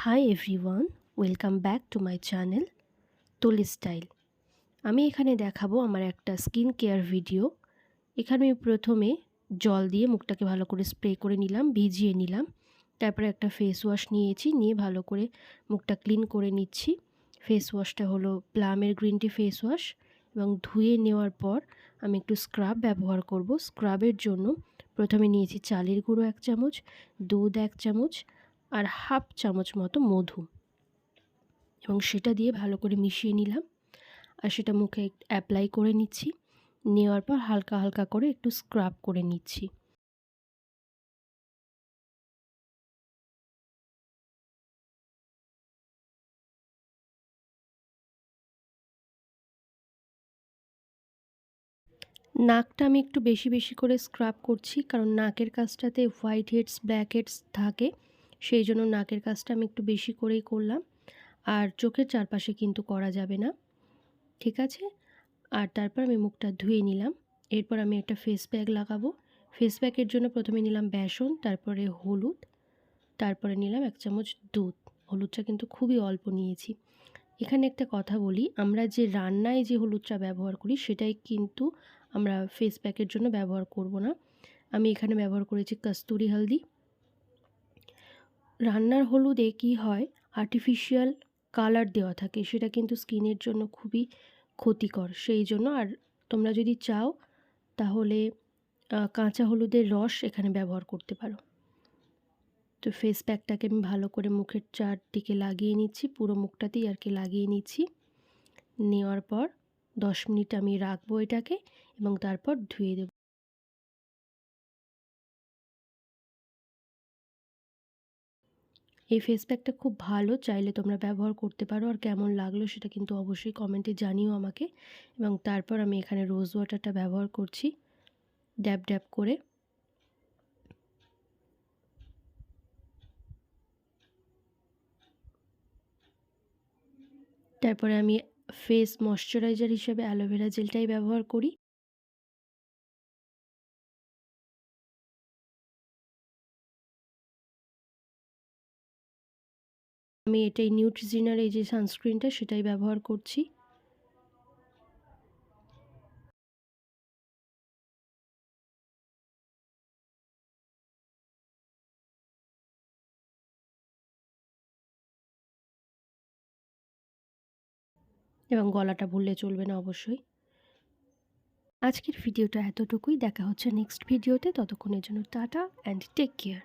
Hi everyone, welcome back to my channel তুলি style. আমি এখানে দেখাবো আমার একটা স্কিন কেয়ার ভিডিও। এখানে আমি প্রথমে জল দিয়ে মুখটাকে ভালো করে স্প্রে করে নিলাম, ভিজিয়ে নিলাম। তারপরে একটা ফেস ওয়াশ নিয়েছি, নিয়ে ভালো করে মুখটা ক্লিন করে নিচ্ছি। ফেস ওয়াশটা হলো প্লামের গ্রিন টি ফেস ওয়াশ, এবং ধুয়ে নেওয়ার পর আমি একটু স্ক্রাব ব্যবহার করব। স্ক্রাবের জন্য প্রথমে নিয়েছি চালের গুঁড়ো 1 চামচ, দুধ 1 চামচ আর হাফ চামচ মতো মধু, এবং সেটা দিয়ে ভালো করে মিশিয়ে নিলাম। আর সেটা মুখে অ্যাপ্লাই করে নিচ্ছি। নেওয়ার পর হালকা হালকা করে একটু স্ক্রাব করে নিচ্ছি। নাকটা আমি একটু বেশি বেশি করে স্ক্রাব করছি, কারণ নাকের কাছটাতে হোয়াইট হেডস ব্ল্যাক হেডস থাকে, সেই জন্য নাকের কাছটা আমি একটু বেশি করেই করলাম। আর চোখের চারপাশে কিন্তু করা যাবে না, ঠিক আছে? আর তারপর আমি মুখটা ধুয়ে নিলাম। এরপর আমি একটা ফেস প্যাক লাগাবো। ফেস প্যাকের জন্য প্রথমে নিলাম বেসন, তারপরে হলুদ, তারপরে নিলাম 1 চামচ দুধ। হলুদটা কিন্তু খুবই অল্প নিয়েছি। এখানে একটা কথা বলি, আমরা যে রান্নায় যে হলুদটা ব্যবহার করি সেটাই কিন্তু আমরা ফেস প্যাকের জন্য ব্যবহার করব না। আমি এখানে ব্যবহার করেছি কস্তুরি হলদি। রান্নার হলুদে কি হয়, আর্টিফিশিয়াল কালার দেওয়া থাকে, সেটা কিন্তু স্কিনের জন্য খুবই ক্ষতিকর। সেই জন্য, আর তোমরা যদি চাও তাহলে কাঁচা হলুদের রস এখানে ব্যবহার করতে পারো। তো ফেস প্যাকটাকে আমি ভালো করে মুখের চারদিকে লাগিয়ে নিচ্ছি, পুরো মুখটাতেই আর কি লাগিয়ে নিচ্ছি। নেওয়ার পর 10 মিনিট আমি রাখবো এটাকে, এবং তারপর ধুয়ে দেব। এই ফেস প্যাকটা খুব ভালো, চাইলে তোমরা ব্যবহার করতে পারো। আর কেমন লাগলো সেটা কিন্তু অবশ্যই কমেন্টে জানিও আমাকে। এবং তারপর আমি এখানে রোজ ওয়াটারটা ব্যবহার করছি, ড্যাব ড্যাব করে। তারপরে আমি ফেস ময়শ্চারাইজার হিসেবে অ্যালোভেরা জেলটাই ব্যবহার করি। আমি এটাই নিউট্রিজিনার এই যে সানস্ক্রিনটা সেটাই ব্যবহার করছি। এবং গলাটা ভুললে চলবে না অবশ্যই। আজকের ভিডিওটা এতটুকুই। দেখা হচ্ছে নেক্সট ভিডিওতে। ততক্ষণের জন্য টাটা অ্যান্ড টেক কেয়ার।